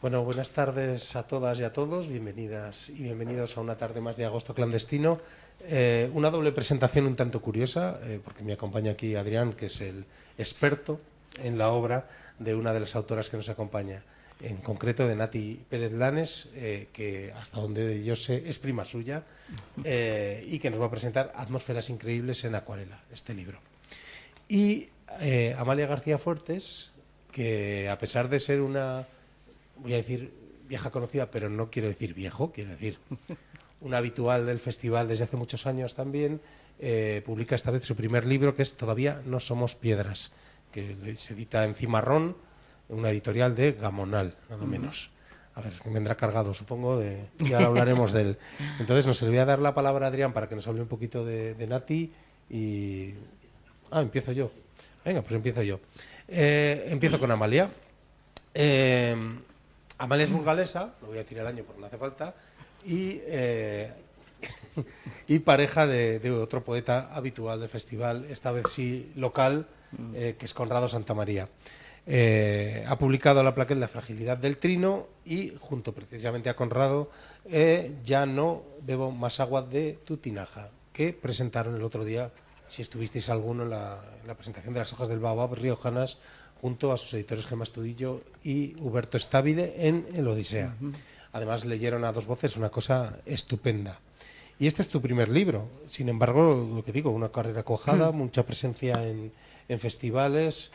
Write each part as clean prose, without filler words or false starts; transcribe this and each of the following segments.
Bueno, buenas tardes a todas y a todos, bienvenidas y bienvenidos a una tarde más de Agosto Clandestino. Una doble presentación un tanto curiosa, porque me acompaña aquí Adrián, que es el experto en la obra de una de las autoras que nos acompaña, en concreto de Nati Pérez Lanes, que hasta donde yo sé es prima suya, y que nos va a presentar Atmósferas increíbles en acuarela, este libro. Y Amalia García Fuertes, que a pesar de ser una, voy a decir vieja conocida, pero no quiero decir viejo, quiero decir una habitual del festival desde hace muchos años también, publica esta vez su primer libro, que es Todavía no somos piedras, que se edita en Cimarrón, una editorial de Gamonal, nada menos. A ver, vendrá cargado, supongo, y ahora hablaremos de él. Entonces, nos le voy a dar la palabra a Adrián para que nos hable un poquito de Nati y... empiezo yo. Venga, pues empiezo yo. Empiezo con Amalia. Amalia es burgalesa, no voy a decir el año porque no hace falta, y pareja de otro poeta habitual del festival, esta vez sí local, que es Conrado Santamaría. Ha publicado La plaqueta La fragilidad del trino y, junto precisamente a Conrado, Ya no bebo más agua de tu tinaja, que presentaron el otro día, si estuvisteis alguno, en la presentación de Las hojas del baobab riojanas, junto a sus editores Gemma Estudillo y Huberto Estabile en El Odisea. Además leyeron a dos voces una cosa estupenda. Y este es tu primer libro, sin embargo, lo que digo, una carrera cuajada, mucha presencia en festivales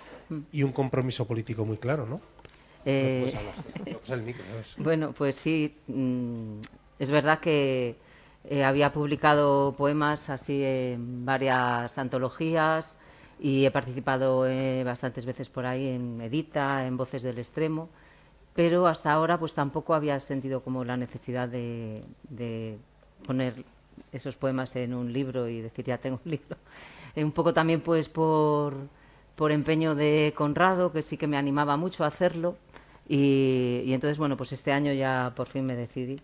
y un compromiso político muy claro, ¿no? Puedes hablar, lo que es el micro, ¿sabes? Bueno, pues sí, es verdad que había publicado poemas así en varias antologías y he participado bastantes veces por ahí en Edita, en Voces del Extremo, pero hasta ahora pues tampoco había sentido como la necesidad de poner esos poemas en un libro y decir ya tengo un libro. Un poco también pues por empeño de Conrado, que sí que me animaba mucho a hacerlo, y entonces bueno, pues este año ya por fin me decidí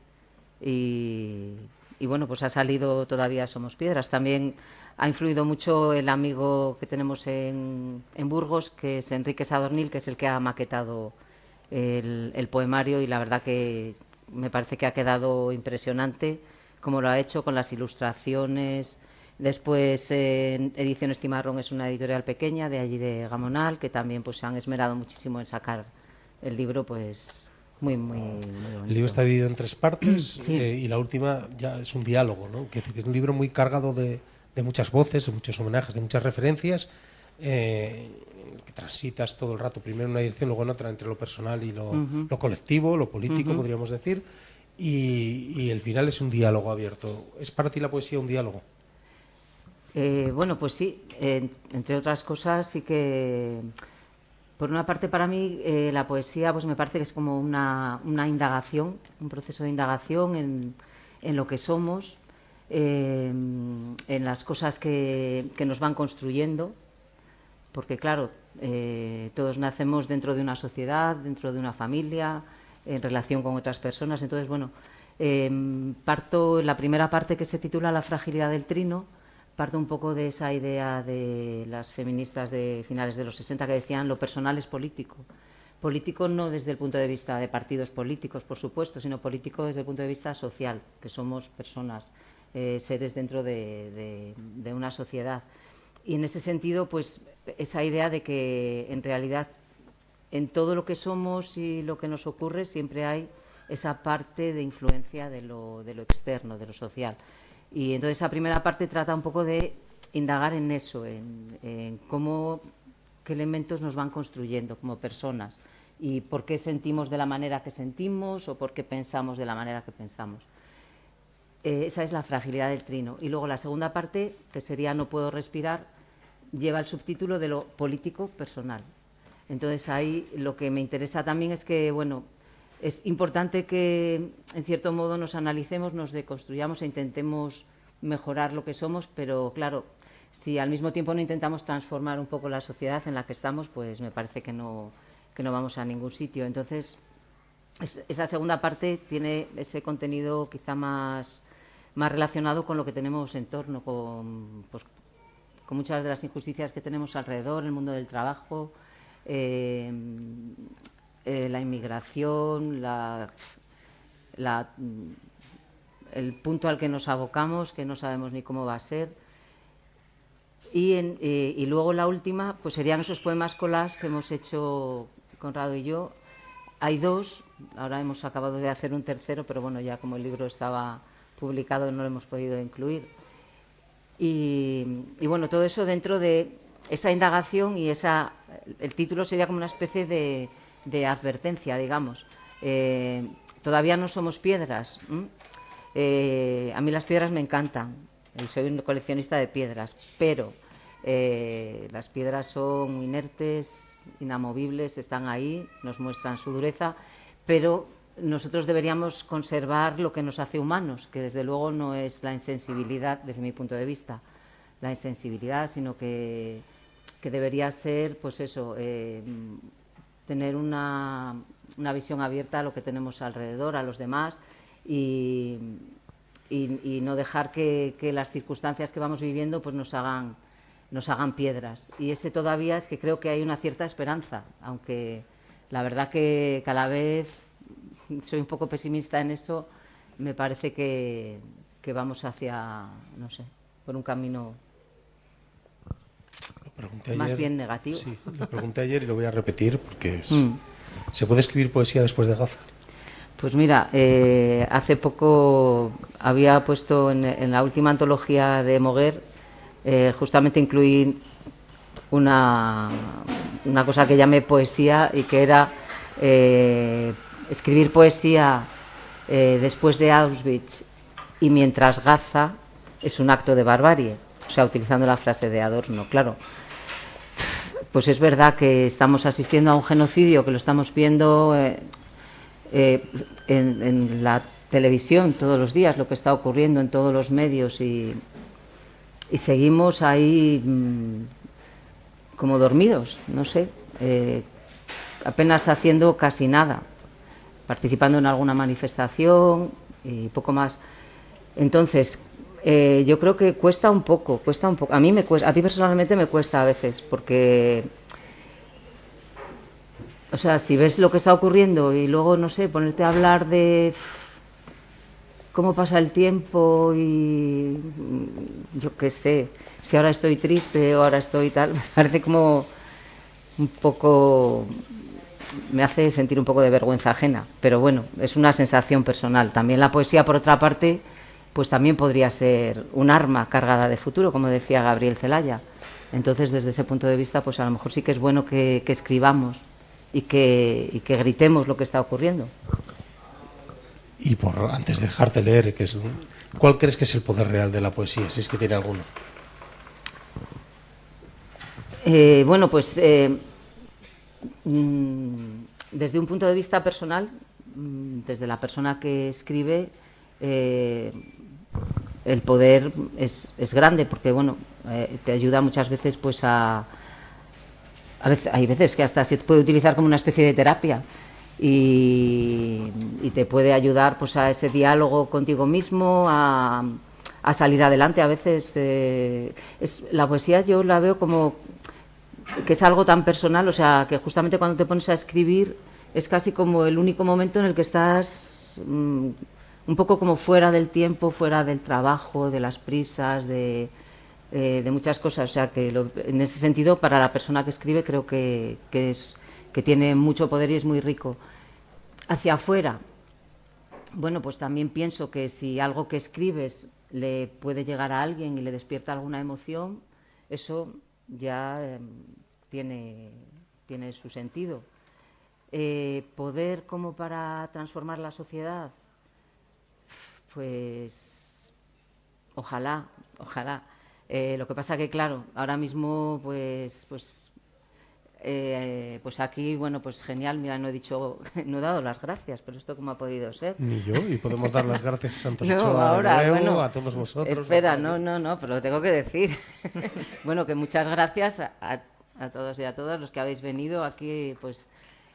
y bueno, pues ha salido Todavía somos piedras. También ha influido mucho el amigo que tenemos en Burgos, que es Enrique Sadornil, que es el que ha maquetado el poemario, y la verdad que me parece que ha quedado impresionante como lo ha hecho con las ilustraciones. Después Ediciones Cimarrón es una editorial pequeña de allí de Gamonal, que también pues se han esmerado muchísimo en sacar el libro pues muy bonito. El libro está dividido en tres partes, Sí. y la última ya es un diálogo, ¿no? Que es un libro muy cargado de muchas voces, de muchos homenajes, de muchas referencias, que transitas todo el rato, primero en una dirección, luego en otra, entre lo personal y lo colectivo, lo político, podríamos decir, y el final es un diálogo abierto. ¿Es para ti la poesía un diálogo? Bueno, pues sí, entre otras cosas sí que... Por una parte, para mí, la poesía pues me parece que es como una indagación, un proceso de indagación en lo que somos, en las cosas que nos van construyendo, porque claro, todos nacemos dentro de una sociedad, dentro de una familia, en relación con otras personas. Entonces, bueno, parto la primera parte, que se titula La fragilidad del trino. Parto un poco de esa idea de las feministas de finales de los 60 que decían lo personal es político. Político no desde el punto de vista de partidos políticos, por supuesto, sino político desde el punto de vista social, que somos personas, seres dentro de una sociedad. Y en ese sentido, pues esa idea de que en realidad en todo lo que somos y lo que nos ocurre siempre hay esa parte de influencia de lo externo, de lo social. Y entonces esa primera parte trata un poco de indagar en eso, en cómo, qué elementos nos van construyendo como personas y por qué sentimos de la manera que sentimos o por qué pensamos de la manera que pensamos. Esa es la fragilidad del trino. Y luego la segunda parte, que sería No puedo respirar, lleva el subtítulo de lo político personal. Entonces ahí lo que me interesa también es que, bueno, es importante que, en cierto modo, nos analicemos, nos deconstruyamos e intentemos mejorar lo que somos, pero, claro, si al mismo tiempo no intentamos transformar un poco la sociedad en la que estamos, pues me parece que no vamos a ningún sitio. Entonces, esa segunda parte tiene ese contenido quizá más relacionado con lo que tenemos en torno, con muchas de las injusticias que tenemos alrededor, el mundo del trabajo, la inmigración, el punto al que nos abocamos, que no sabemos ni cómo va a ser. Y luego la última, pues serían esos poemas collage que hemos hecho Conrado y yo. Hay 2, ahora hemos acabado de hacer un tercero, pero bueno, ya como el libro estaba publicado no lo hemos podido incluir. Y bueno, todo eso dentro de esa indagación y el título sería como una especie de advertencia, digamos. Todavía no somos piedras. A mí las piedras me encantan y soy un coleccionista de piedras, pero las piedras son inertes, inamovibles, están ahí, nos muestran su dureza, pero nosotros deberíamos conservar lo que nos hace humanos, que desde luego no es la insensibilidad, desde mi punto de vista, la insensibilidad, sino que debería ser, pues eso, tener una visión abierta a lo que tenemos alrededor, a los demás, y no dejar que las circunstancias que vamos viviendo pues nos hagan piedras. Y ese todavía es que creo que hay una cierta esperanza, aunque la verdad que cada vez soy un poco pesimista en eso, me parece que vamos hacia, no sé, por un camino más bien negativo. Sí, lo pregunté ayer y lo voy a repetir porque ¿se puede escribir poesía después de Gaza? Pues mira, hace poco había puesto en la última antología de Moguer, justamente incluí una cosa que llamé poesía y que era escribir poesía después de Auschwitz y mientras Gaza es un acto de barbarie, o sea, utilizando la frase de Adorno, claro. Pues es verdad que estamos asistiendo a un genocidio, que lo estamos viendo en la televisión todos los días, lo que está ocurriendo en todos los medios y seguimos ahí como dormidos, no sé, apenas haciendo casi nada, participando en alguna manifestación y poco más. Entonces, yo creo que cuesta un poco. A mí personalmente me cuesta a veces, porque, o sea, si ves lo que está ocurriendo y luego, no sé, ponerte a hablar de cómo pasa el tiempo y yo qué sé, si ahora estoy triste o ahora estoy tal, me parece como un poco, me hace sentir un poco de vergüenza ajena, pero bueno, es una sensación personal. También la poesía, por otra parte, pues también podría ser un arma cargada de futuro, como decía Gabriel Celaya. Entonces, desde ese punto de vista, pues a lo mejor sí que es bueno que escribamos y que gritemos lo que está ocurriendo. Y antes de dejarte leer, ¿cuál crees que es el poder real de la poesía, si es que tiene alguno? Bueno, pues desde un punto de vista personal, desde la persona que escribe, el poder es grande, porque bueno, te ayuda muchas veces pues hay veces que hasta se puede utilizar como una especie de terapia y te puede ayudar pues a ese diálogo contigo mismo, a salir adelante. A veces la poesía yo la veo como que es algo tan personal, o sea, que justamente cuando te pones a escribir es casi como el único momento en el que estás un poco como fuera del tiempo, fuera del trabajo, de las prisas, de muchas cosas. O sea, que en ese sentido, para la persona que escribe, creo que tiene mucho poder y es muy rico. Hacia afuera, bueno, pues también pienso que si algo que escribes le puede llegar a alguien y le despierta alguna emoción, eso ya tiene su sentido. Poder como para transformar la sociedad, pues ojalá. Lo que pasa que, claro, ahora mismo pues aquí, bueno, pues genial, mira, no he dado las gracias, pero esto cómo ha podido ser. Ni yo, y podemos dar las gracias a Santos No, Ochoa ahora, de nuevo, bueno, a todos vosotros. Espera, no, pero lo tengo que decir. Bueno, que muchas gracias a todos y a todas los que habéis venido aquí, pues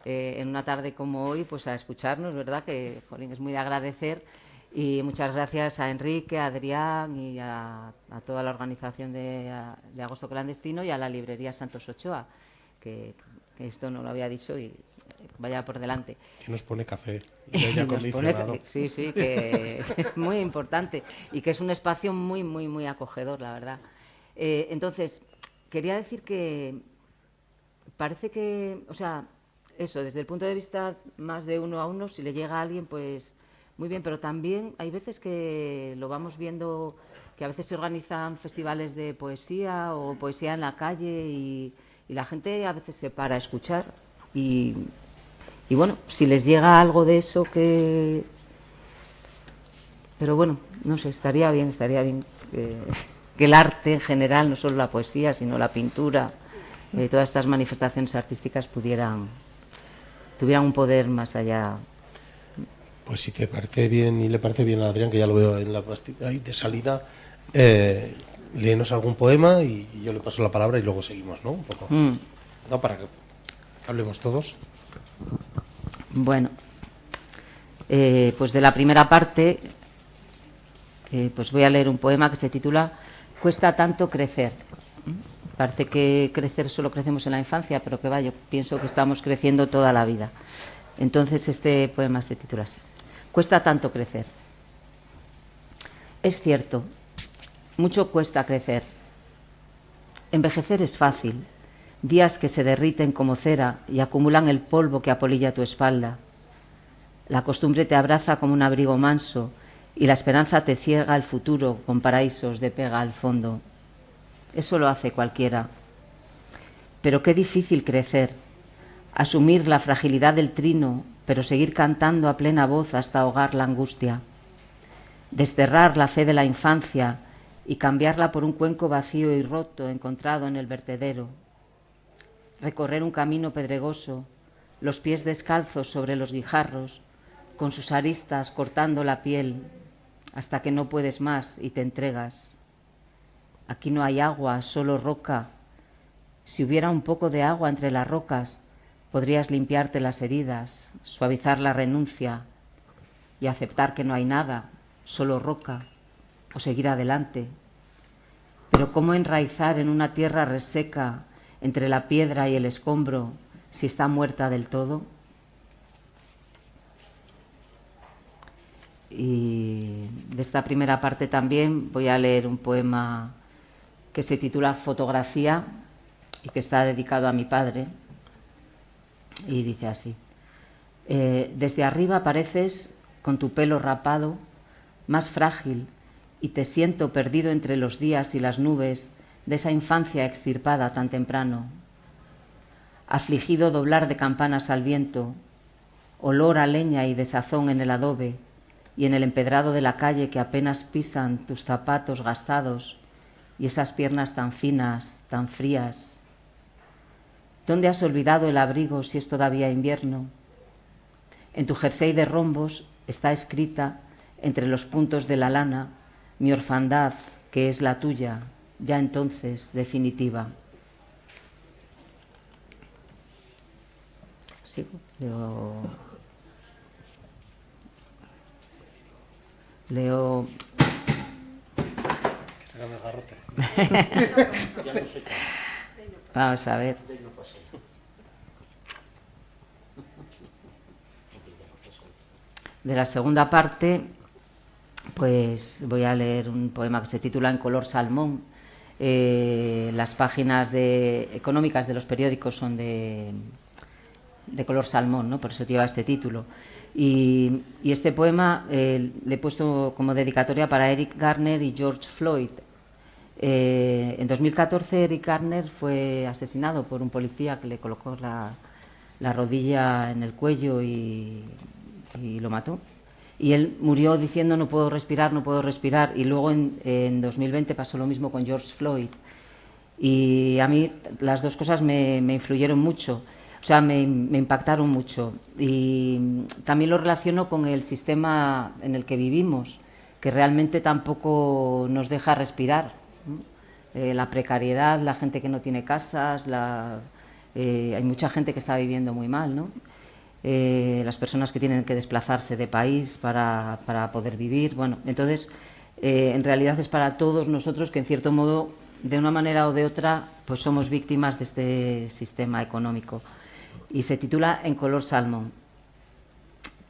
en una tarde como hoy, pues a escucharnos, ¿verdad? Que, jolín, es muy de agradecer. Y muchas gracias a Enrique, a Adrián y a toda la organización de Agosto Clandestino y a la librería Santos Ochoa, que esto no lo había dicho y vaya por delante. Que nos pone café y aire acondicionado. Sí, que es muy importante y que es un espacio muy, muy, muy acogedor, la verdad. Entonces, quería decir que parece que, o sea, eso, desde el punto de vista más de uno a uno, si le llega a alguien, pues muy bien, pero también hay veces que lo vamos viendo, que a veces se organizan festivales de poesía o poesía en la calle y la gente a veces se para a escuchar y bueno, si les llega algo de eso que... Pero bueno, no sé, estaría bien que el arte en general, no solo la poesía, sino la pintura, todas estas manifestaciones artísticas tuvieran un poder más allá. Pues si te parece bien y le parece bien a Adrián, que ya lo veo en la pastilla ahí de salida, léenos algún poema y yo le paso la palabra y luego seguimos, ¿no? Un poco. No, para que hablemos todos. Bueno, pues de la primera parte, pues voy a leer un poema que se titula Cuesta tanto crecer. Parece que crecer solo crecemos en la infancia, pero que va, yo pienso que estamos creciendo toda la vida. Entonces este poema se titula así. Cuesta tanto crecer. Es cierto, mucho cuesta crecer. Envejecer es fácil. Días que se derriten como cera y acumulan el polvo que apolilla tu espalda. La costumbre te abraza como un abrigo manso y la esperanza te ciega el futuro con paraísos de pega al fondo. Eso lo hace cualquiera. Pero qué difícil crecer, asumir la fragilidad del trino, pero seguir cantando a plena voz hasta ahogar la angustia. Desterrar la fe de la infancia y cambiarla por un cuenco vacío y roto encontrado en el vertedero. Recorrer un camino pedregoso, los pies descalzos sobre los guijarros, con sus aristas cortando la piel, hasta que no puedes más y te entregas. Aquí no hay agua, solo roca. Si hubiera un poco de agua entre las rocas, podrías limpiarte las heridas, suavizar la renuncia y aceptar que no hay nada, solo roca, o seguir adelante. Pero ¿cómo enraizar en una tierra reseca entre la piedra y el escombro si está muerta del todo? Y de esta primera parte también voy a leer un poema que se titula Fotografía y que está dedicado a mi padre. Y dice así. Desde arriba pareces, con tu pelo rapado, más frágil y te siento perdido entre los días y las nubes de esa infancia extirpada tan temprano. Afligido doblar de campanas al viento, olor a leña y desazón en el adobe y en el empedrado de la calle que apenas pisan tus zapatos gastados y esas piernas tan finas, tan frías. ¿Dónde has olvidado el abrigo si es todavía invierno? En tu jersey de rombos está escrita, entre los puntos de la lana, mi orfandad, que es la tuya, ya entonces definitiva. ¿Sigo? Leo... Que se gane el garrote. Ya no sé qué. Vamos a ver. De la segunda parte, pues voy a leer un poema que se titula En color salmón. Las páginas económicas de los periódicos son de color salmón, ¿no? Por eso lleva este título. Y este poema le he puesto como dedicatoria para Eric Garner y George Floyd. En 2014 Eric Garner fue asesinado por un policía que le colocó la rodilla en el cuello y lo mató. Y él murió diciendo no puedo respirar, no puedo respirar. Y luego en 2020 pasó lo mismo con George Floyd. Y a mí las dos cosas me influyeron mucho. O sea, me impactaron mucho y también lo relaciono con el sistema en el que vivimos, que realmente tampoco nos deja respirar, ¿no? La precariedad, la gente que no tiene casas, hay mucha gente que está viviendo muy mal, ¿no? Las personas que tienen que desplazarse de país para poder vivir. Bueno, entonces, en realidad es para todos nosotros que, en cierto modo, de una manera o de otra, pues somos víctimas de este sistema económico. y se titula En color salmón.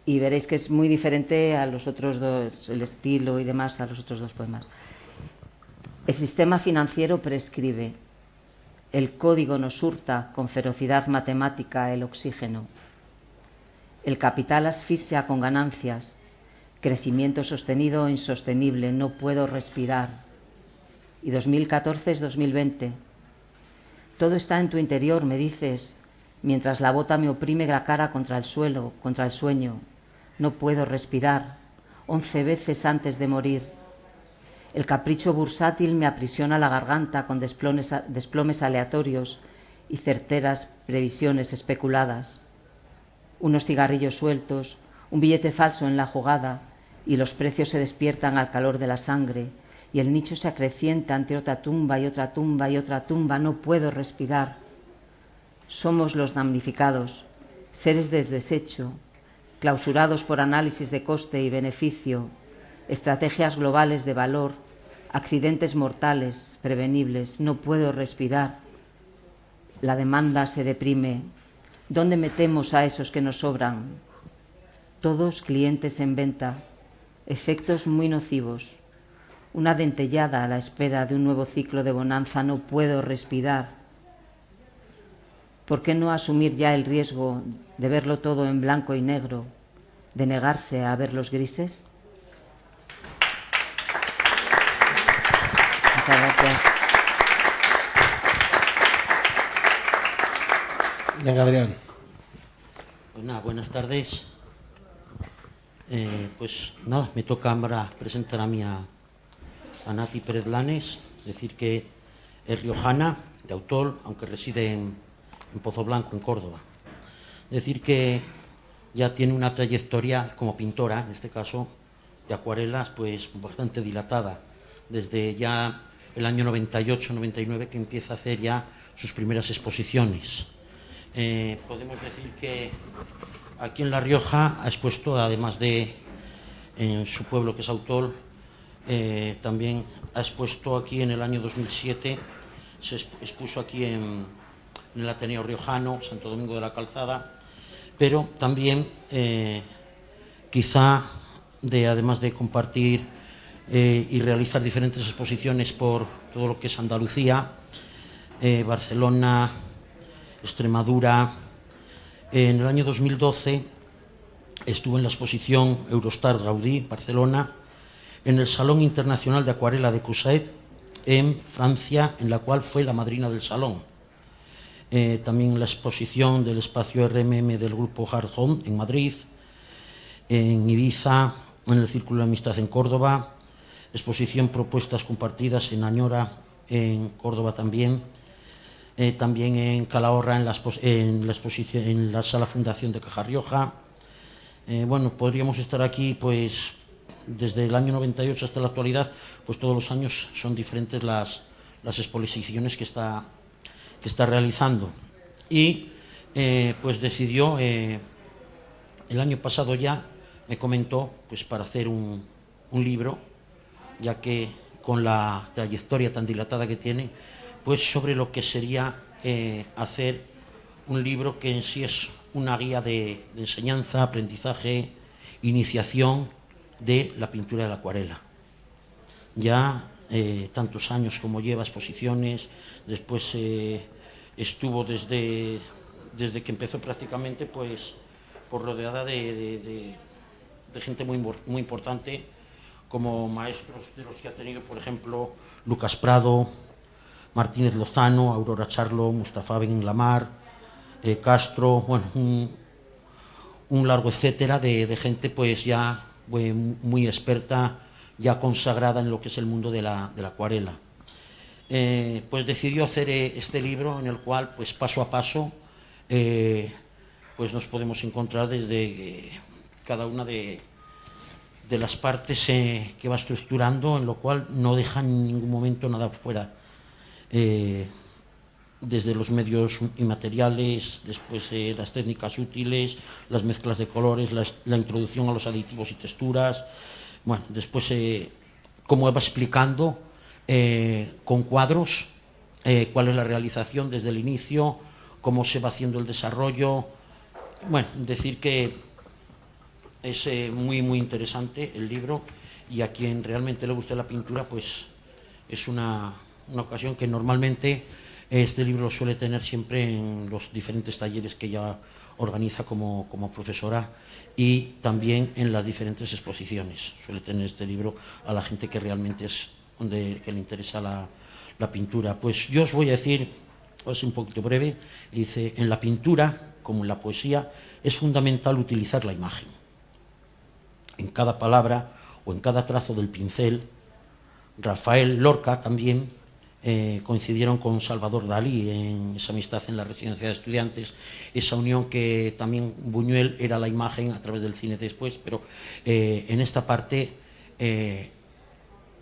Y veréis que es muy diferente a los otros dos, el estilo y demás, a los otros dos poemas. El sistema financiero prescribe. El código nos hurta con ferocidad matemática el oxígeno. El capital asfixia con ganancias. Crecimiento sostenido o insostenible. No puedo respirar. Y 2014 es 2020. Todo está en tu interior, me dices, mientras la bota me oprime la cara contra el suelo, contra el sueño. No puedo respirar. 11 veces antes de morir. El capricho bursátil me aprisiona la garganta con desplomes aleatorios y certeras previsiones especuladas. Unos cigarrillos sueltos, un billete falso en la jugada, y los precios se despiertan al calor de la sangre, y el nicho se acrecienta ante otra tumba y otra tumba y otra tumba. No puedo respirar. Somos los damnificados, seres de desecho, clausurados por análisis de coste y beneficio, estrategias globales de valor, accidentes mortales, prevenibles. No puedo respirar. La demanda se deprime. ¿Dónde metemos a esos que nos sobran? Todos clientes en venta, efectos muy nocivos. Una dentellada a la espera de un nuevo ciclo de bonanza. No puedo respirar. ¿Por qué no asumir ya el riesgo de verlo todo en blanco y negro, de negarse a ver los grises? Muchas gracias. Venga, Adrián. Pues nada, buenas tardes. Pues nada, me toca ahora presentar a Nati Pérez Lanes, decir que es riojana, de autor, aunque reside en Pozoblanco, en Córdoba. Decir que ya tiene una trayectoria como pintora, en este caso, de acuarelas, pues bastante dilatada, desde ya el año 98-99 que empieza a hacer ya sus primeras exposiciones. Podemos decir que aquí en La Rioja ha expuesto, además de en su pueblo que es Autol, también ha expuesto aquí en el año 2007, se expuso aquí en el Ateneo Riojano, Santo Domingo de la Calzada, pero también quizá además de compartir y realizar diferentes exposiciones por todo lo que es Andalucía, Barcelona, Extremadura. En el año 2012 estuvo en la exposición Eurostars Gaudí, Barcelona, en el Salón Internacional de Acuarela de Couset, en Francia, en la cual fue la madrina del salón. También la exposición del espacio RMM del grupo Hard Home en Madrid, en Ibiza, en el Círculo de Amistad en Córdoba, exposición Propuestas Compartidas en Añora, en Córdoba también. También en Calahorra, en la Sala Fundación de Caja Rioja. Bueno, podríamos estar aquí pues desde el año 98 hasta la actualidad, pues todos los años son diferentes las exposiciones que está realizando. Y pues decidió, el año pasado ya me comentó pues para hacer un libro, ya que con la trayectoria tan dilatada que tiene, pues sobre lo que sería hacer un libro que en sí es una guía de enseñanza, aprendizaje, iniciación de la pintura de la acuarela. Ya tantos años como lleva exposiciones, después estuvo desde que empezó prácticamente pues rodeada de gente muy importante, como maestros de los que ha tenido, por ejemplo, Lucas Prado, Martínez Lozano, Aurora Charlo, Mustafa Ben Lamar, Castro, bueno, un largo etcétera de gente pues ya muy experta, ya consagrada en lo que es el mundo de la acuarela. Pues decidió hacer este libro en el cual pues paso a paso pues nos podemos encontrar desde cada una de las partes que va estructurando, en lo cual no deja en ningún momento nada fuera. Desde los medios inmateriales, después las técnicas útiles, las mezclas de colores, la introducción a los aditivos y texturas. Bueno, después como va explicando con cuadros cuál es la realización desde el inicio, cómo se va haciendo el desarrollo. Bueno, decir que es muy, muy interesante el libro, y a quien realmente le guste la pintura, pues es una ocasión que normalmente este libro lo suele tener siempre en los diferentes talleres que ella organiza como profesora, y también en las diferentes exposiciones. Suele tener este libro a la gente que realmente que le interesa la pintura. Pues yo os voy a decir, es un poquito breve, dice: en la pintura, como en la poesía, es fundamental utilizar la imagen. En cada palabra o en cada trazo del pincel, Rafael, Lorca también coincidieron con Salvador Dalí en esa amistad en la residencia de estudiantes, esa unión que también Buñuel era la imagen a través del cine después, pero en esta parte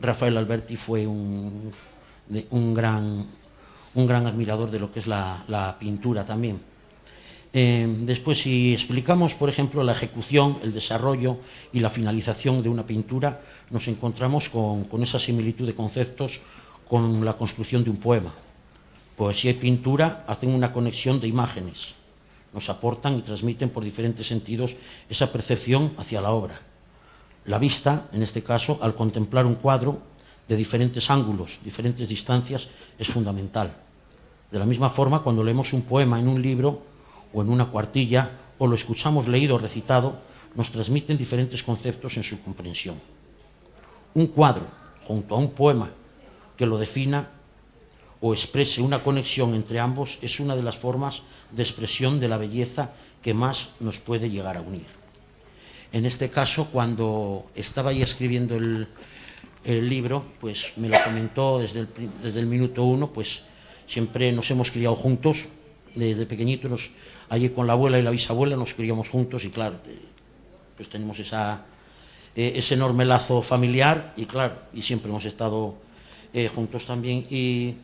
Rafael Alberti fue un gran admirador de lo que es la pintura también. Después, si explicamos, por ejemplo, la ejecución, el desarrollo y la finalización de una pintura, nos encontramos con esa similitud de conceptos con la construcción de un poema. Poesía y pintura hacen una conexión de imágenes, nos aportan y transmiten por diferentes sentidos esa percepción hacia la obra. La vista, en este caso, al contemplar un cuadro de diferentes ángulos, diferentes distancias, es fundamental. De la misma forma, cuando leemos un poema en un libro o en una cuartilla, o lo escuchamos leído o recitado, nos transmiten diferentes conceptos en su comprensión. Un cuadro, junto a un poema que lo defina o exprese una conexión entre ambos, es una de las formas de expresión de la belleza que más nos puede llegar a unir. En este caso, cuando estaba ahí escribiendo el libro, pues me lo comentó desde el minuto uno, pues siempre nos hemos criado juntos, desde pequeñitos, allí con la abuela y la bisabuela nos criamos juntos, y claro, pues tenemos ese enorme lazo familiar, y claro, y siempre hemos estado juntos también. Y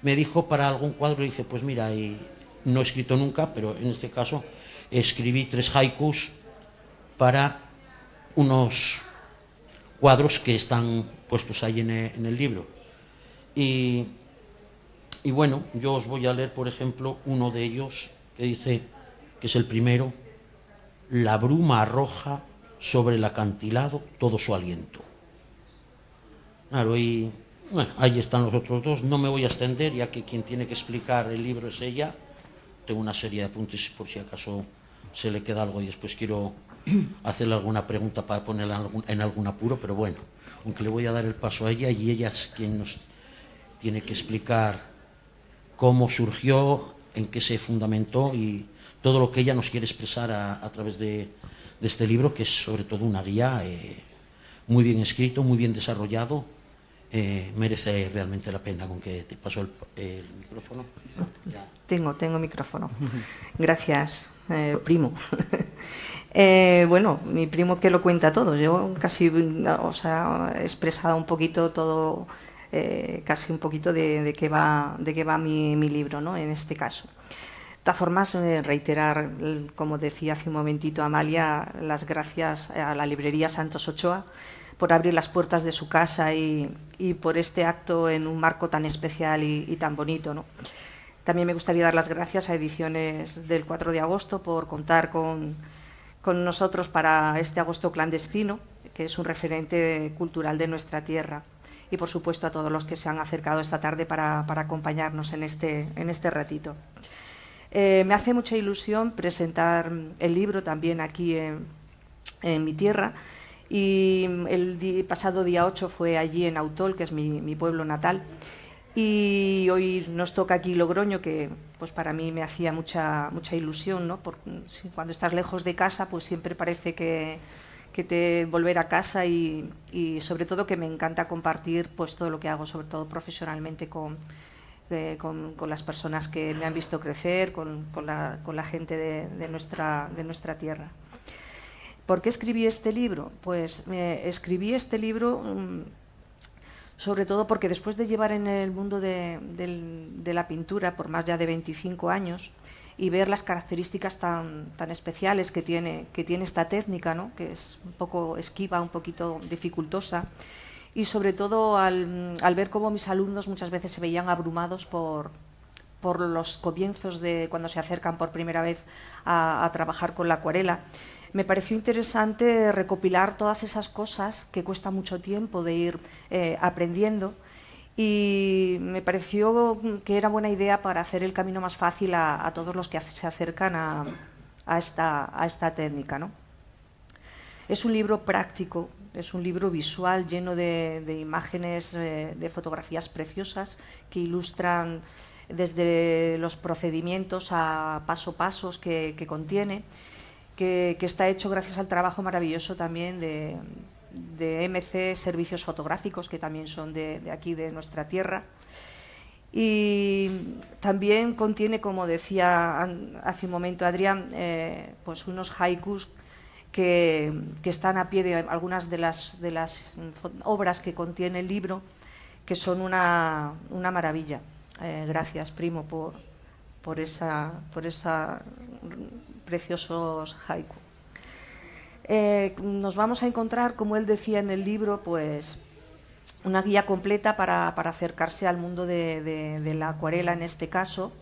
me dijo para algún cuadro, y dije, pues mira, y no he escrito nunca, pero en este caso escribí 3 haikus para unos cuadros que están puestos ahí en el libro. Y bueno, yo os voy a leer, por ejemplo, uno de ellos que dice, que es el primero: la bruma arroja sobre el acantilado todo su aliento. Claro, y bueno, ahí están los otros dos. No me voy a extender, ya que quien tiene que explicar el libro es ella. Tengo una serie de apuntes por si acaso se le queda algo y después quiero hacerle alguna pregunta para ponerla en algún apuro, pero bueno, aunque le voy a dar el paso a ella, y ella es quien nos tiene que explicar cómo surgió, en qué se fundamentó y todo lo que ella nos quiere expresar a través de este libro, que es sobre todo una guía muy bien escrito, muy bien desarrollado. Merece realmente la pena. Con que te paso el micrófono. Ya. Tengo micrófono. Gracias, primo. Bueno, mi primo que lo cuenta todo. Yo casi he expresado un poquito todo, casi un poquito de qué va mi libro, ¿no? En este caso. De todas formas, reiterar, como decía hace un momentito Amalia, las gracias a la librería Santos Ochoa por abrir las puertas de su casa y por este acto en un marco tan especial y tan bonito, ¿no? También me gustaría dar las gracias a Ediciones del 4 de agosto por contar con nosotros para este agosto clandestino, que es un referente cultural de nuestra tierra, y por supuesto a todos los que se han acercado esta tarde para acompañarnos en este ratito. Me hace mucha ilusión presentar el libro también aquí en mi tierra. Y el pasado día 8 fue allí en Autol, que es mi pueblo natal, y hoy nos toca aquí Logroño, que pues para mí me hacía mucha ilusión, ¿no? Porque cuando estás lejos de casa, pues siempre parece que te volver a casa, y sobre todo que me encanta compartir pues todo lo que hago, sobre todo profesionalmente con las personas que me han visto crecer, con la gente de nuestra tierra. ¿Por qué escribí este libro? Pues escribí este libro sobre todo porque después de llevar en el mundo de la pintura por más ya de 25 años y ver las características tan especiales que tiene esta técnica, ¿no? Que es un poco esquiva, un poquito dificultosa, y sobre todo al ver cómo mis alumnos muchas veces se veían abrumados por por los comienzos de cuando se acercan por primera vez a trabajar con la acuarela, me pareció interesante recopilar todas esas cosas que cuesta mucho tiempo de ir aprendiendo, y me pareció que era buena idea para hacer el camino más fácil a todos los que se acercan a esta técnica, ¿no? Es un libro práctico, es un libro visual lleno de imágenes, de fotografías preciosas que ilustran desde los procedimientos a pasos que contiene, que está hecho gracias al trabajo maravilloso también de MC Servicios Fotográficos, que también son de aquí, de nuestra tierra. Y también contiene, como decía hace un momento Adrián, pues unos haikus que están a pie de algunas de las obras que contiene el libro, que son una maravilla. Gracias, primo, por esa preciosos haiku. Nos vamos a encontrar, como él decía en el libro, pues una guía completa para acercarse al mundo de la acuarela en este caso.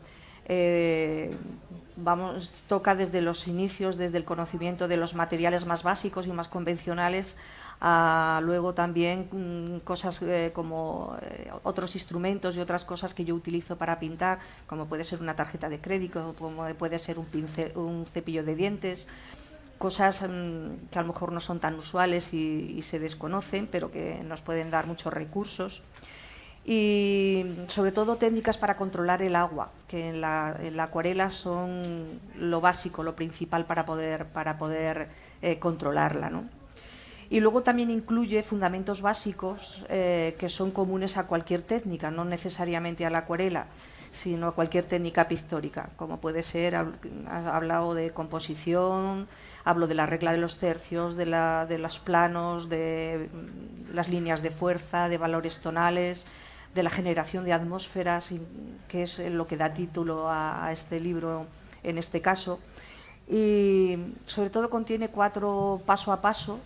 Toca desde los inicios, desde el conocimiento de los materiales más básicos y más convencionales, a luego también cosas como otros instrumentos y otras cosas que yo utilizo para pintar, como puede ser una tarjeta de crédito, como puede ser un cepillo de dientes, cosas que a lo mejor no son tan usuales y se desconocen, pero que nos pueden dar muchos recursos. Y sobre todo técnicas para controlar el agua, que en la acuarela son lo básico, lo principal para poder controlarla, ¿no? Y luego también incluye fundamentos básicos que son comunes a cualquier técnica, no necesariamente a la acuarela, sino a cualquier técnica pictórica, como puede ser, ha hablado de composición, hablo de la regla de los tercios, de los planos, de las líneas de fuerza, de valores tonales, de la generación de atmósferas, que es lo que da título a este libro en este caso. Y sobre todo contiene 4 paso a paso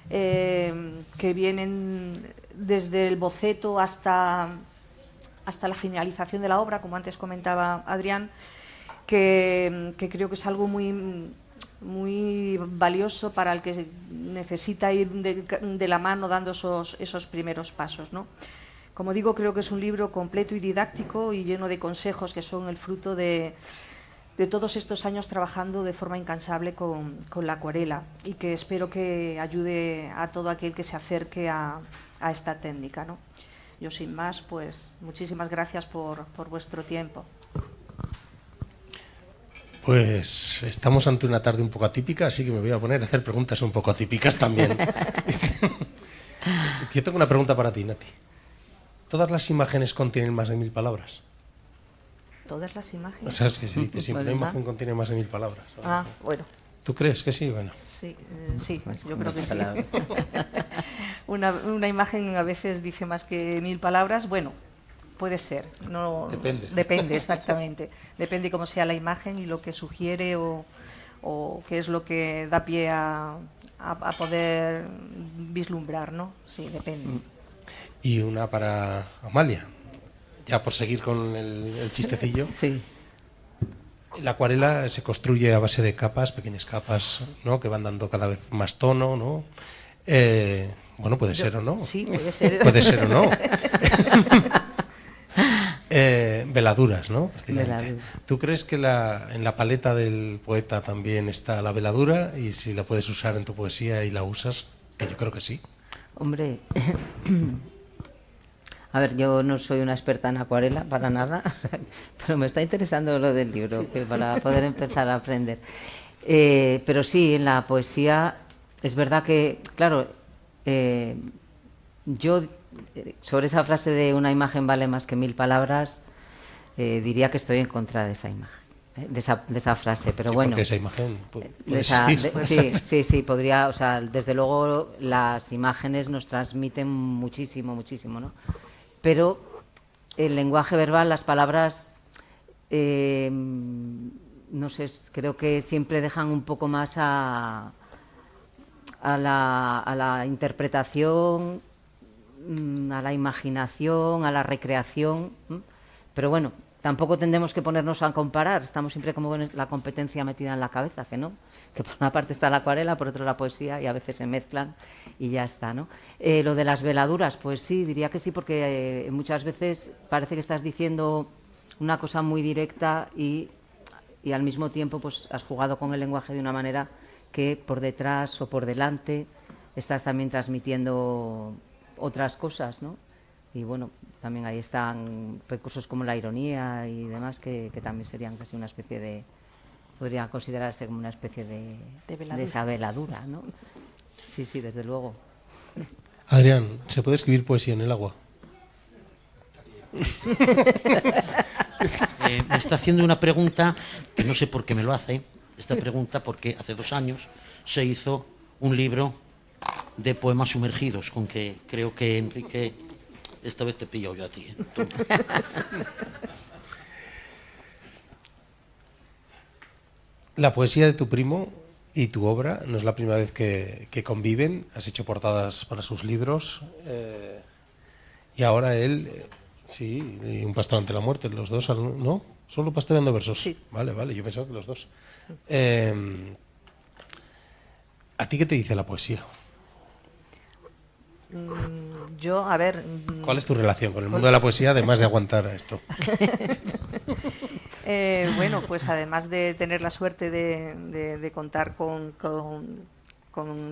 que vienen desde el boceto hasta la finalización de la obra, como antes comentaba Adrián, que creo que es algo muy valioso para el que necesita ir de la mano dando esos primeros pasos, ¿no? Como digo, creo que es un libro completo y didáctico y lleno de consejos que son el fruto de todos estos años trabajando de forma incansable con la acuarela, y que espero que ayude a todo aquel que se acerque a esta técnica, ¿no? Yo, sin más, pues muchísimas gracias por vuestro tiempo. Pues estamos ante una tarde un poco atípica, así que me voy a poner a hacer preguntas un poco atípicas también. Yo tengo una pregunta para ti, Nati. ¿Todas las imágenes contienen más de 1000 palabras? ¿Todas las imágenes? ¿Sabes que se dice siempre? Una imagen contiene más de 1000 palabras. Ah, bueno. ¿Tú crees que sí? Bueno. Sí, yo creo que sí. Una imagen a veces dice más que 1000 palabras. Bueno, puede ser. No, depende. Depende, exactamente. Depende cómo sea la imagen y lo que sugiere o qué es lo que da pie a poder vislumbrar, ¿no? Sí, depende. Y una para Amalia, ya por seguir con el chistecillo. Sí. La acuarela se construye a base de capas, pequeñas capas, ¿no?, que van dando cada vez más tono, ¿no? Bueno, puede ser o no. Sí, puede ser. Puede ser o no. Veladuras, ¿no? Veladuras. ¿Tú crees que en la paleta del poeta también está la veladura? Y si la puedes usar en tu poesía y la usas, que yo creo que sí. Hombre, a ver, yo no soy una experta en acuarela, para nada, pero me está interesando lo del libro, sí, para poder empezar a aprender. Pero sí, en la poesía es verdad que, claro, yo sobre esa frase de una imagen vale más que 1000 palabras, diría que estoy en contra de esa imagen, de esa frase, pero sí, bueno. Porque esa imagen puede existir. Sí, podría, o sea, desde luego las imágenes nos transmiten muchísimo, ¿no? Pero el lenguaje verbal, las palabras, no sé, creo que siempre dejan un poco más a la interpretación, a la imaginación, a la recreación. Pero bueno, tampoco tendremos que ponernos a comparar, estamos siempre como con la competencia metida en la cabeza, que no, que por una parte está la acuarela, por otra la poesía, y a veces se mezclan y ya está, ¿no? Lo de las veladuras, pues sí, diría que sí, porque muchas veces parece que estás diciendo una cosa muy directa y al mismo tiempo pues has jugado con el lenguaje de una manera que por detrás o por delante estás también transmitiendo otras cosas, ¿no? Y bueno, también ahí están recursos como la ironía y demás que también serían casi una especie de, podría considerarse como una especie de esa veladura, ¿no? Sí, sí, desde luego. Adrián, ¿se puede escribir poesía en el agua? Me está haciendo una pregunta que no sé por qué me lo hace, esta pregunta porque hace 2 años se hizo un libro de poemas sumergidos, con que creo que Enrique, esta vez te he pillado yo a ti. La poesía de tu primo y tu obra no es la primera vez que conviven. Has hecho portadas para sus libros y ahora él, sí, y Un pastor ante la muerte, los dos, ¿no? Solo Pastoreando versos. Sí. Vale, yo pensaba que los dos. ¿A ti qué te dice la poesía? Yo, a ver... ¿Cuál es tu relación con el mundo de la poesía, además de aguantar esto? Bueno, pues además de tener la suerte de contar con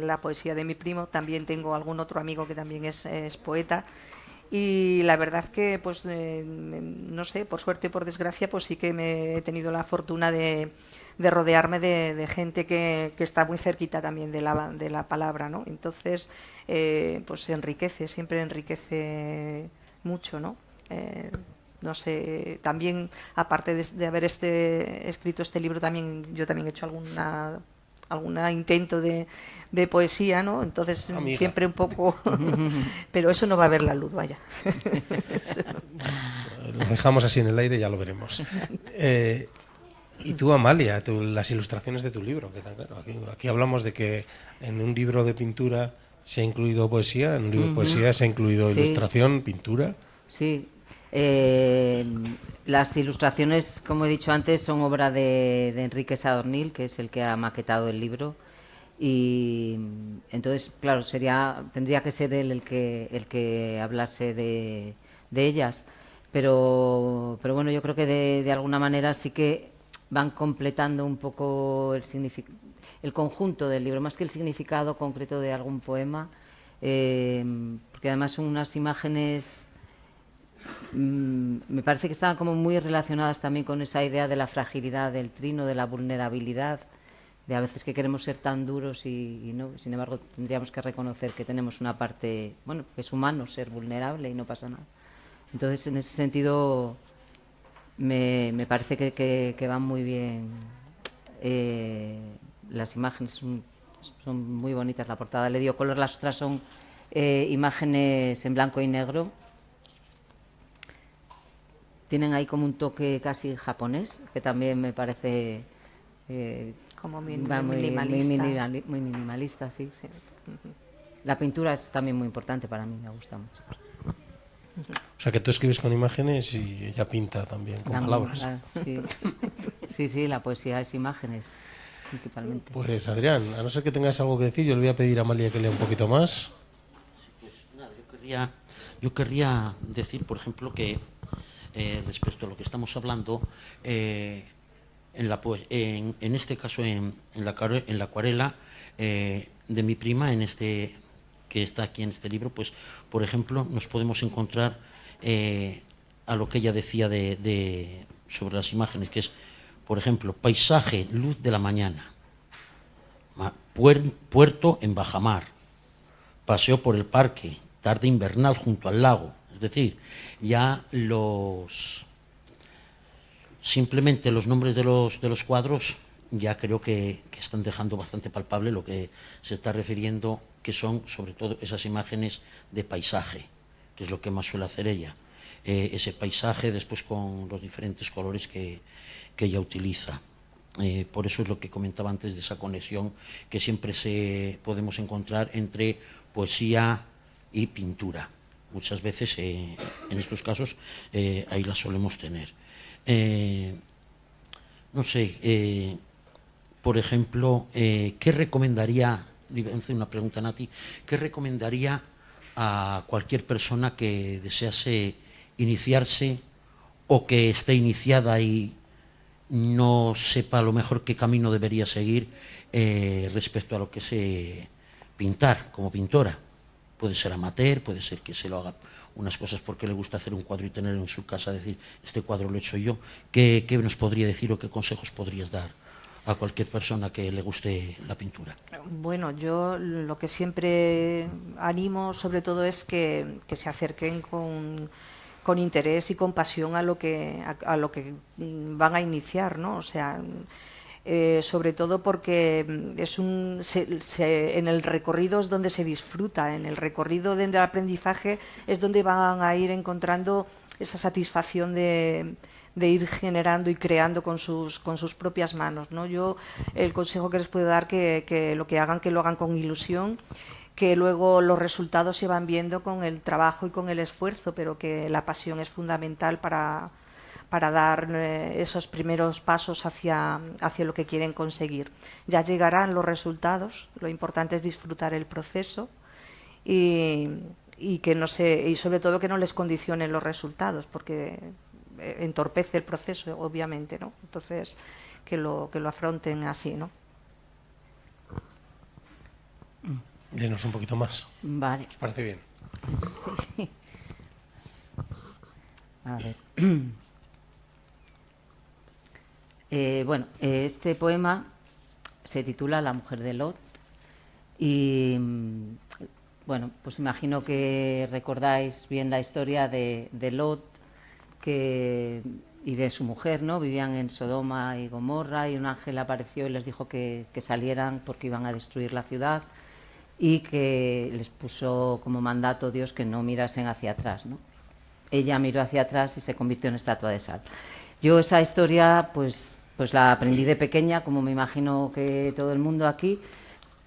la poesía de mi primo, también tengo algún otro amigo que también es poeta. Y la verdad que, pues, no sé, por suerte o por desgracia, pues sí que me he tenido la fortuna de rodearme de gente que está muy cerquita también de la palabra, ¿no? Entonces, pues enriquece, siempre enriquece mucho, ¿no? No sé, también, aparte de haber escrito este libro, también yo también he hecho algún intento de poesía, ¿no? Entonces, amiga, siempre un poco... Pero eso no va a ver la luz, vaya. Lo dejamos así en el aire y ya lo veremos. Y tú, Amalia, las ilustraciones de tu libro, que claro, aquí hablamos de que en un libro de pintura se ha incluido poesía, en un libro de poesía se ha incluido ilustración, pintura. Sí. Las ilustraciones, como he dicho antes, son obra de Enrique Sadornil, que es el que ha maquetado el libro. Y entonces, claro, tendría que ser él el que hablase de ellas. Pero bueno, yo creo que de alguna manera sí que van completando un poco el conjunto del libro, más que el significado concreto de algún poema, porque además son unas imágenes, me parece que están como muy relacionadas también con esa idea de la fragilidad del trino, de la vulnerabilidad, de a veces que queremos ser tan duros y no, sin embargo tendríamos que reconocer que tenemos una parte, bueno, que es humano ser vulnerable y no pasa nada. Entonces, en ese sentido, me parece que van muy bien. Las imágenes son muy bonitas, la portada le dio color, las otras son imágenes en blanco y negro. Tienen ahí como un toque casi japonés, que también me parece... como muy minimalista. Muy minimalista, sí. La pintura es también muy importante para mí, me gusta mucho. O sea, que tú escribes con imágenes y ella pinta también con palabras. Claro, sí, la poesía es imágenes, principalmente. Pues Adrián, a no ser que tengas algo que decir, yo le voy a pedir a Amalia que lea un poquito más. Pues nada, yo querría decir, por ejemplo, que respecto a lo que estamos hablando, en este caso en la acuarela de mi prima, que está aquí en este libro, pues por ejemplo nos podemos encontrar a lo que ella decía sobre las imágenes, que es, por ejemplo, paisaje, luz de la mañana, puerto en bajamar, paseo por el parque, tarde invernal junto al lago. Es decir, ya simplemente los nombres de los cuadros ya creo que están dejando bastante palpable lo que se está refiriendo, que son sobre todo esas imágenes de paisaje, que es lo que más suele hacer ella. Ese paisaje después con los diferentes colores que ella utiliza. Por eso es lo que comentaba antes de esa conexión que siempre podemos encontrar entre poesía y pintura. Muchas veces, en estos casos, ahí la solemos tener. no sé, por ejemplo, ¿qué recomendaría, le voy a hacer una pregunta a Nati, qué recomendaría a cualquier persona que desease iniciarse o que esté iniciada y no sepa a lo mejor qué camino debería seguir respecto a lo que es pintar como pintora? Puede ser amateur, puede ser que se lo haga unas cosas porque le gusta hacer un cuadro y tener en su casa, decir, este cuadro lo he hecho yo. ¿Qué nos podría decir o qué consejos podrías dar a cualquier persona que le guste la pintura? Bueno, yo lo que siempre animo sobre todo es que se acerquen con interés y con pasión a lo que van a iniciar, ¿no? O sea, sobre todo porque en el recorrido es donde se disfruta, en el recorrido del aprendizaje es donde van a ir encontrando esa satisfacción de ir generando y creando con sus propias manos, ¿no? Yo el consejo que les puedo dar que lo hagan con ilusión, que luego los resultados se van viendo con el trabajo y con el esfuerzo, pero que la pasión es fundamental para dar esos primeros pasos hacia lo que quieren conseguir. Ya llegarán los resultados, lo importante es disfrutar el proceso y sobre todo que no les condicionen los resultados, porque entorpece el proceso, obviamente, ¿no? Entonces, que lo afronten así, ¿no? Denos un poquito más. Vale. ¿Os parece bien? Sí. A ver. Bueno, este poema se titula La mujer de Lot y, bueno, pues imagino que recordáis bien la historia de Lot y de su mujer, ¿no? Vivían en Sodoma y Gomorra y un ángel apareció y les dijo que salieran porque iban a destruir la ciudad y que les puso como mandato Dios que no mirasen hacia atrás, ¿no? Ella miró hacia atrás y se convirtió en estatua de sal. Yo esa historia pues la aprendí de pequeña, como me imagino que todo el mundo aquí,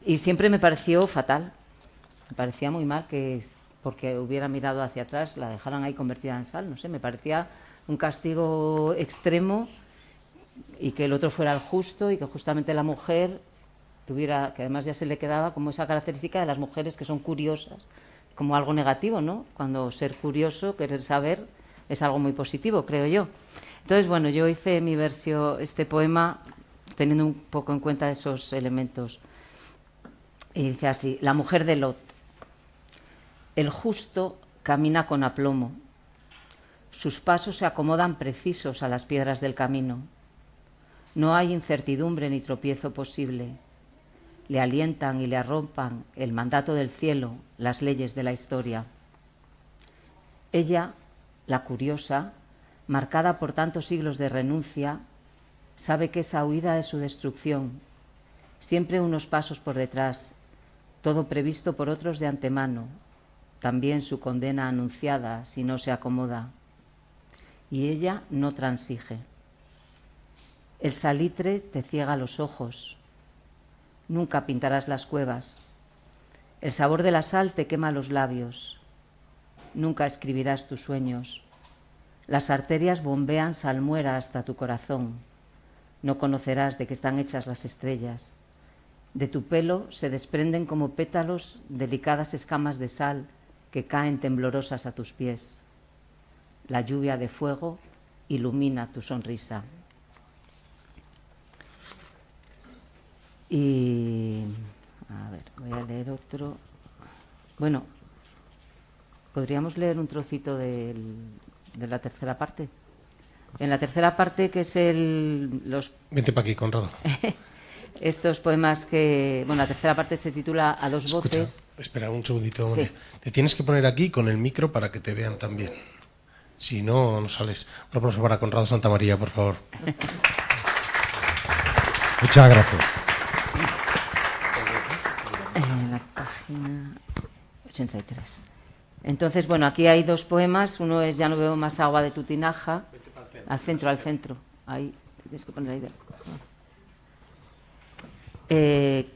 y siempre me pareció fatal. Me parecía muy mal que porque hubiera mirado hacia atrás la dejaran ahí convertida en sal, no sé, me parecía un castigo extremo y que el otro fuera el justo y que justamente la mujer tuviera, que además ya se le quedaba como esa característica de las mujeres que son curiosas, como algo negativo, ¿no? Cuando ser curioso, querer saber, es algo muy positivo, creo yo. Entonces, bueno, yo hice mi versión, este poema, teniendo un poco en cuenta esos elementos. Y dice así: La mujer de Lot. El justo camina con aplomo. Sus pasos se acomodan precisos a las piedras del camino. No hay incertidumbre ni tropiezo posible. Le alientan y le arropan el mandato del cielo, las leyes de la historia. Ella, la curiosa, marcada por tantos siglos de renuncia, sabe que esa huida es su destrucción, siempre unos pasos por detrás, todo previsto por otros de antemano, también su condena anunciada si no se acomoda. Y ella no transige. El salitre te ciega los ojos. Nunca pintarás las cuevas. El sabor de la sal te quema los labios. Nunca escribirás tus sueños. Las arterias bombean salmuera hasta tu corazón. No conocerás de qué están hechas las estrellas. De tu pelo se desprenden como pétalos delicadas escamas de sal que caen temblorosas a tus pies. La lluvia de fuego ilumina tu sonrisa. Y, a ver, voy a leer otro. Bueno, ¿podríamos leer un trocito de la tercera parte? En la tercera parte, que es los... Vente para aquí, Conrado. Estos poemas que... Bueno, la tercera parte se titula A dos voces. Espera un segundito. Sí. Te tienes que poner aquí con el micro para que te vean también. Si no, no sales. Un aplauso para Conrado Santamaría, por favor. Muchas gracias. En la página 83. Entonces, bueno, aquí hay dos poemas. Uno es Ya no bebo más agua de tu tinaja. Al centro. Ahí, tienes que poner ahí.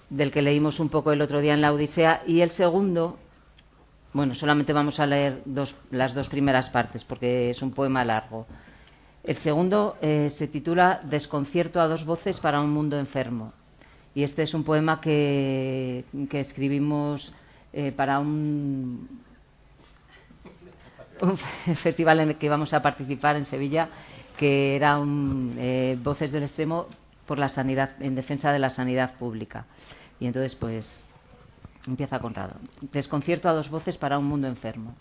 Del que leímos un poco el otro día en la Odisea. Y el segundo, bueno, solamente vamos a leer las dos primeras partes porque es un poema largo. El segundo se titula Desconcierto a dos voces para un mundo enfermo. Y este es un poema que escribimos para un festival en el que íbamos a participar en Sevilla, que era Voces del Extremo por la sanidad, en defensa de la sanidad pública. Y entonces, pues, empieza Conrado. Desconcierto a dos voces para un mundo enfermo.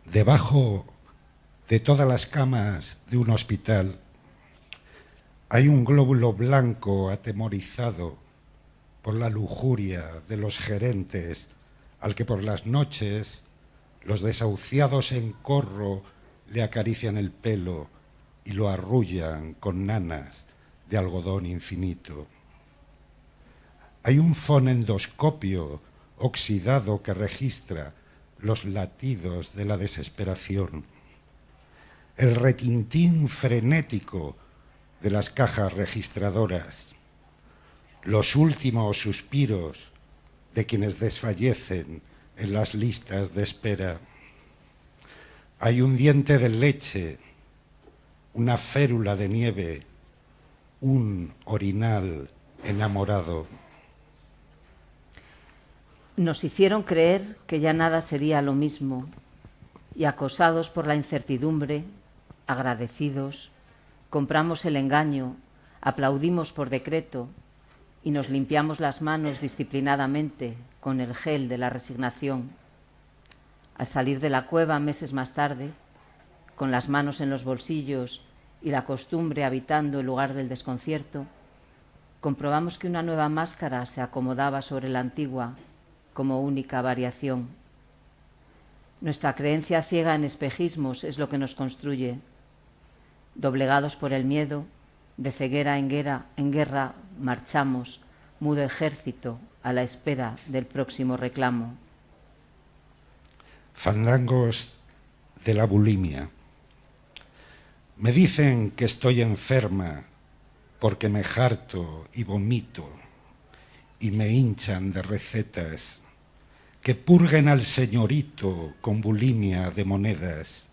Debajo de todas las camas de un hospital hay un glóbulo blanco atemorizado por la lujuria de los gerentes al que por las noches los desahuciados en corro le acarician el pelo y lo arrullan con nanas de algodón infinito. Hay un fonendoscopio oxidado que registra los latidos de la desesperación, el retintín frenético de las cajas registradoras, los últimos suspiros de quienes desfallecen en las listas de espera. Hay un diente de leche, una férula de nieve, un orinal enamorado. Nos hicieron creer que ya nada sería lo mismo y acosados por la incertidumbre, agradecidos, compramos el engaño, aplaudimos por decreto y nos limpiamos las manos disciplinadamente con el gel de la resignación. Al salir de la cueva meses más tarde, con las manos en los bolsillos y la costumbre habitando el lugar del desconcierto, comprobamos que una nueva máscara se acomodaba sobre la antigua como única variación. Nuestra creencia ciega en espejismos es lo que nos construye. Doblegados por el miedo, de ceguera en guerra marchamos, mudo ejército, a la espera del próximo reclamo. Fandangos de la bulimia. Me dicen que estoy enferma porque me harto y vomito y me hinchan de recetas, que purguen al señorito con bulimia de monedas.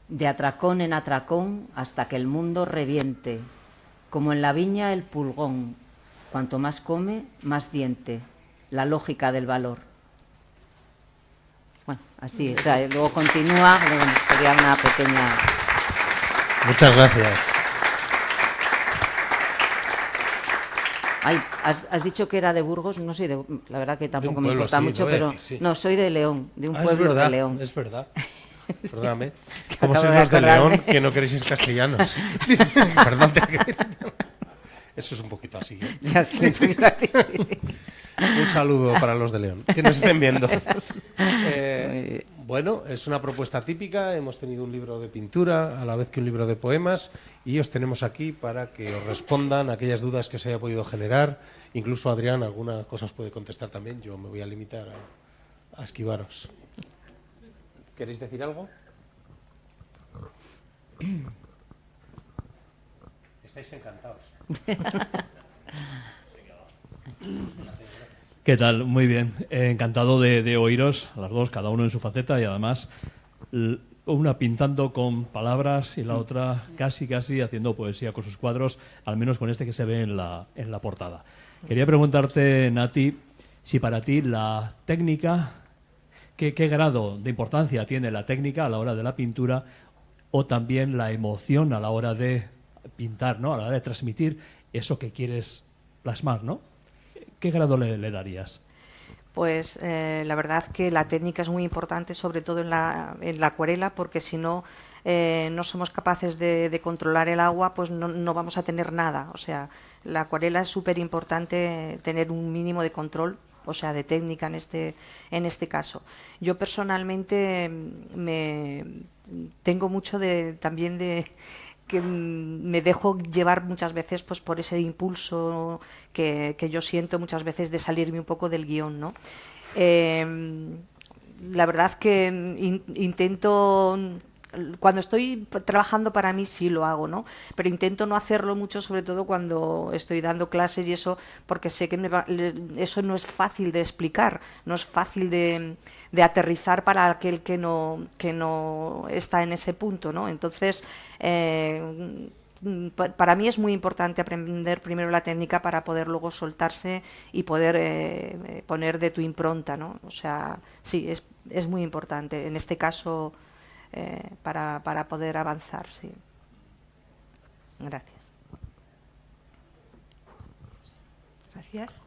De atracón en atracón hasta que el mundo reviente, como en la viña el pulgón, cuanto más come, más diente, la lógica del valor. Bueno, así, o sea, luego continúa, pero bueno, sería una pequeña... Muchas gracias. Ay, has dicho que era de Burgos, no soy de... La verdad que tampoco me importa sí, mucho, pero... decir, sí. No, soy de León, de un Es pueblo verdad, de León. es verdad. Perdóname. Que ¿Cómo acabo sois de los de acordarme. León que no queréis ser castellanos? Perdón. Eso es un poquito así. ¿eh? Ya sí, un poquito así, sí. Un saludo para los de León, que nos estén viendo. Bueno, es una propuesta típica. Hemos tenido un libro de pintura a la vez que un libro de poemas y os tenemos aquí para que os respondan aquellas dudas que os haya podido generar. Incluso Adrián, algunas cosas puede contestar también. Yo me voy a limitar a esquivaros. ¿Queréis decir algo? Estáis encantados. ¿Qué tal? Muy bien. Encantado de oíros a las dos, cada uno en su faceta y además una pintando con palabras y la otra casi haciendo poesía con sus cuadros, al menos con este que se ve en la portada. Quería preguntarte, Nati, si para ti la técnica, ¿qué grado de importancia tiene la técnica a la hora de la pintura o también la emoción a la hora de pintar, ¿no? A la hora de transmitir eso que quieres plasmar, ¿no? ¿Qué grado le darías? Pues la verdad que la técnica es muy importante, sobre todo en la acuarela, porque si no somos capaces de controlar el agua, pues no vamos a tener nada. O sea, la acuarela es súper importante tener un mínimo de control, o sea, de técnica en este caso. Yo personalmente tengo mucho también de que me dejo llevar muchas veces pues por ese impulso que yo siento muchas veces de salirme un poco del guión, ¿no? La verdad que intento cuando estoy trabajando para mí sí lo hago, ¿no? Pero intento no hacerlo mucho, sobre todo cuando estoy dando clases y eso, porque sé que eso no es fácil de explicar, no es fácil de aterrizar para aquel que no está en ese punto, ¿no? Entonces, para mí es muy importante aprender primero la técnica para poder luego soltarse y poder poner de tu impronta, ¿no? O sea, sí, es muy importante. En este caso, para poder avanzar, sí. Gracias. Gracias.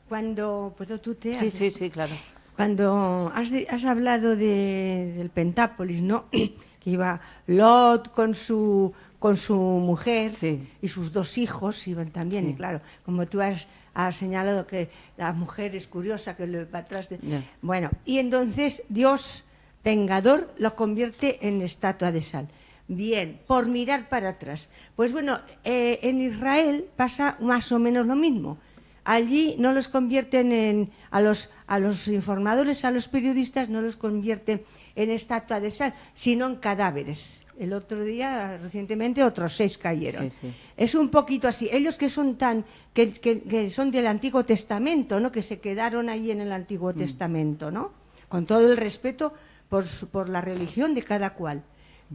Cuando puedo tutear. Sí, claro. Cuando has hablado del Pentápolis, ¿no? Que iba Lot con su mujer, sí, y sus 2 hijos iban también, sí. Y claro, como tú has señalado que la mujer es curiosa, que le va atrás de... Yeah. Bueno, y entonces Dios, vengador, lo convierte en estatua de sal. Bien, por mirar para atrás. Pues bueno, en Israel pasa más o menos lo mismo. Allí no los convierten a los informadores, a los periodistas, no los convierten en estatua de sal, sino en cadáveres. El otro día, recientemente, otros 6 cayeron. Sí, sí. Es un poquito así. Ellos que son que son del Antiguo Testamento, ¿no? Que se quedaron ahí en el Antiguo Testamento, ¿no? Con todo el respeto por la religión de cada cual.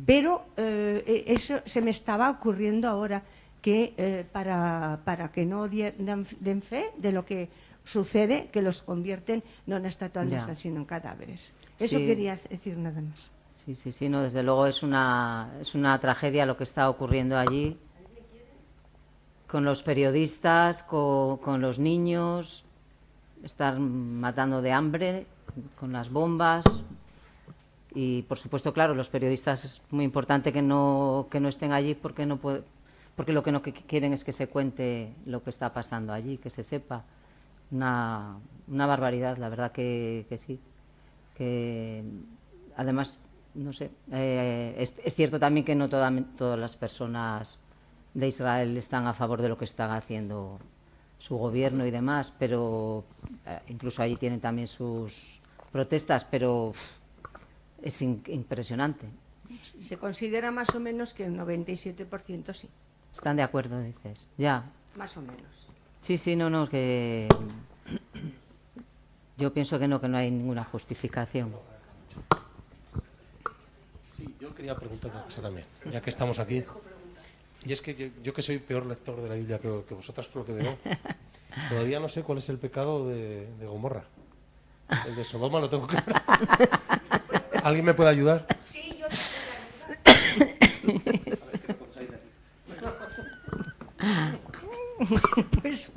Pero eso se me estaba ocurriendo ahora, que para que no den fe de lo que sucede, que los convierten no en estatuas de sal, sino en cadáveres. Eso Sí. querías decir nada más. Sí, no, desde luego es una tragedia lo que está ocurriendo allí con los periodistas, con los niños, están matando de hambre con las bombas y, por supuesto, claro, los periodistas es muy importante que no estén allí porque lo que no quieren es que se cuente lo que está pasando allí, que se sepa. Una barbaridad, la verdad que sí. Que además, no sé, es cierto también que no todas las personas de Israel están a favor de lo que están haciendo su gobierno y demás, pero incluso allí tienen también sus protestas, pero es impresionante. Se considera más o menos que el 97% sí, ¿Están de acuerdo, dices? Ya. más o menos. Sí, no, que yo pienso que no hay ninguna justificación. Sí, yo quería preguntar una cosa también, ya que estamos aquí. Y es que yo que soy peor lector de la Biblia que vosotras, por lo que veo, todavía no sé cuál es el pecado de Gomorra. El de Sodoma lo tengo claro. ¿Alguien me puede ayudar? Sí, yo Pues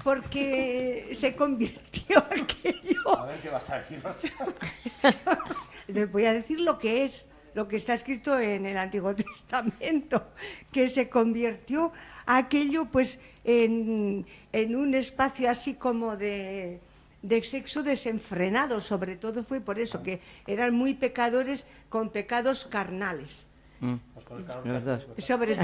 porque se convirtió aquello. A ver qué vas a decir. Les voy a decir lo que es, lo que está escrito en el Antiguo Testamento, que se convirtió aquello pues en un espacio así como de sexo desenfrenado. Sobre todo fue por eso, que eran muy pecadores con pecados carnales. Los dos. Sobre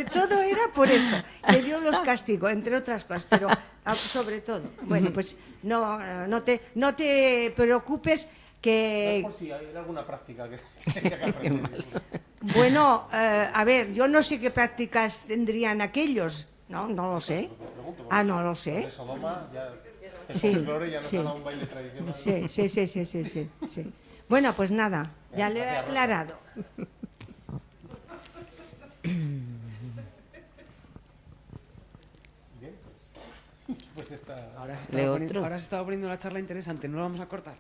todo era por eso, que Dios los castigó, entre otras cosas, pero sobre todo. Bueno, pues no te preocupes que... Por si hay alguna práctica que aprender. Bueno, a ver, yo no sé qué prácticas tendrían aquellos, no lo sé. No lo sé. De Sodoma ya Sí, ya nos sí. ha dado un baile tradicional. Sí. Bueno, pues nada, ya le he aclarado. Ahora ¿Leo se estaba poniendo la charla interesante, no la vamos a cortar.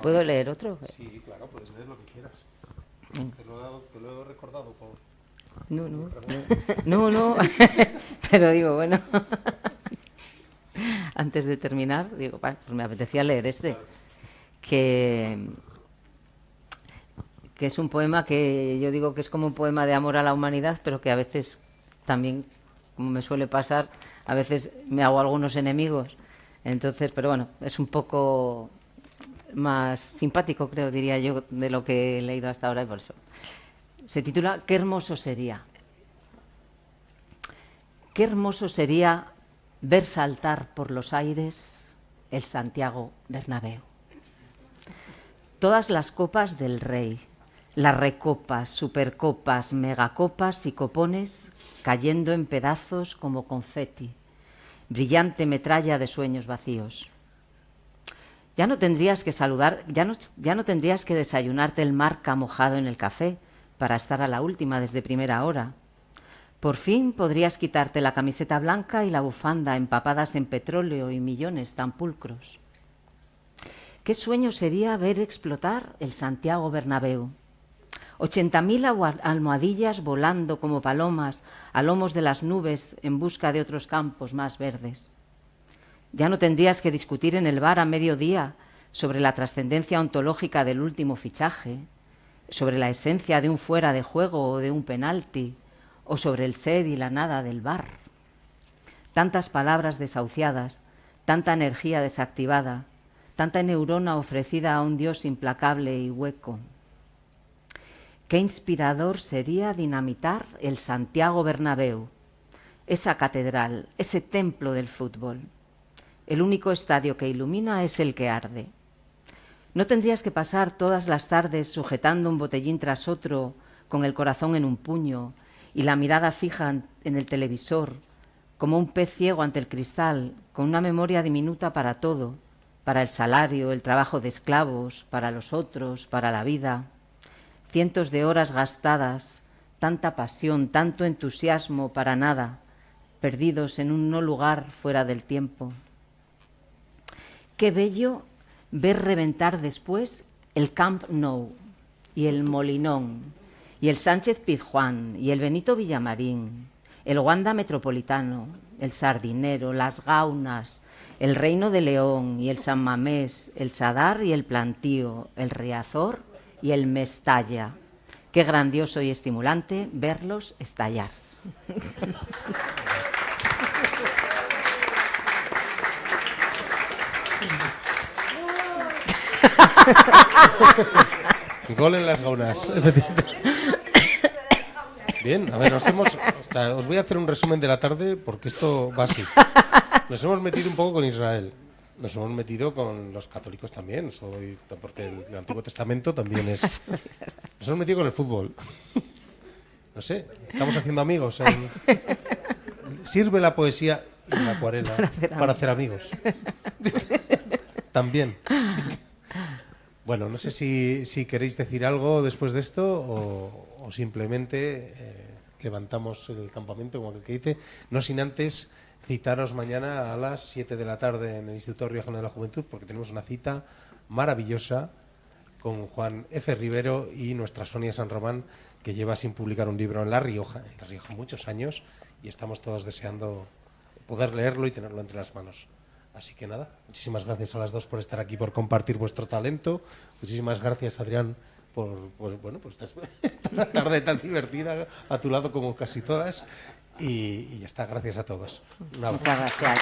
¿Puedo leer otro? Sí, claro, puedes leer lo que quieras. Te lo he recordado con... No, pero digo, bueno, antes de terminar, digo, pues me apetecía leer que es un poema que yo digo que es como un poema de amor a la humanidad, pero que a veces también, como me suele pasar, a veces me hago algunos enemigos. Entonces, pero bueno, es un poco más simpático, creo, diría yo, de lo que he leído hasta ahora, y por eso. Se titula Qué hermoso sería. Qué hermoso sería ver saltar por los aires el Santiago Bernabéu. Todas las copas del rey, las recopas, supercopas, megacopas y copones cayendo en pedazos como confeti, brillante metralla de sueños vacíos. Ya no tendrías que saludar, ya no tendrías que desayunarte el marca mojado en el café para estar a la última desde primera hora. Por fin podrías quitarte la camiseta blanca y la bufanda empapadas en petróleo y millones tan pulcros. ¿Qué sueño sería ver explotar el Santiago Bernabéu? 80.000 almohadillas volando como palomas a lomos de las nubes en busca de otros campos más verdes. Ya no tendrías que discutir en el bar a mediodía sobre la trascendencia ontológica del último fichaje, sobre la esencia de un fuera de juego o de un penalti, o sobre el ser y la nada del bar. Tantas palabras desahuciadas, tanta energía desactivada, tanta neurona ofrecida a un Dios implacable y hueco. Qué inspirador sería dinamitar el Santiago Bernabéu, esa catedral, ese templo del fútbol. El único estadio que ilumina es el que arde. No tendrías que pasar todas las tardes sujetando un botellín tras otro, con el corazón en un puño y la mirada fija en el televisor, como un pez ciego ante el cristal, con una memoria diminuta para todo, para el salario, el trabajo de esclavos, para los otros, para la vida. Cientos de horas gastadas, tanta pasión, tanto entusiasmo para nada, perdidos en un no lugar fuera del tiempo. Qué bello ver reventar después el Camp Nou y el Molinón y el Sánchez Pizjuán y el Benito Villamarín, el Wanda Metropolitano, el Sardinero, las Gaunas, el Reino de León y el San Mamés, el Sadar y el Plantío, el Riazor y el Mestalla. Qué grandioso y estimulante verlos estallar. Gol en las Gaunas, efectivamente. Bien, a ver, os voy a hacer un resumen de la tarde porque esto va así. Nos hemos metido un poco con Israel, nos hemos metido con los católicos también, porque el Antiguo Testamento también es... Nos hemos metido con el fútbol. No sé, estamos haciendo amigos. Sirve la poesía y la acuarela para hacer amigos. También. Bueno, no sé si queréis decir algo después de esto o simplemente levantamos el campamento, como el que dice, no sin antes citaros mañana a las 7 de la tarde en el Instituto Riojano de la Juventud, porque tenemos una cita maravillosa con Juan F. Rivero y nuestra Sonia San Román, que lleva sin publicar un libro en La Rioja muchos años, y estamos todos deseando poder leerlo y tenerlo entre las manos. Así que nada, muchísimas gracias a las dos por estar aquí, por compartir vuestro talento. Muchísimas gracias, Adrián, por esta tarde tan divertida a tu lado como casi todas. Y ya está, gracias a todos. Muchas gracias.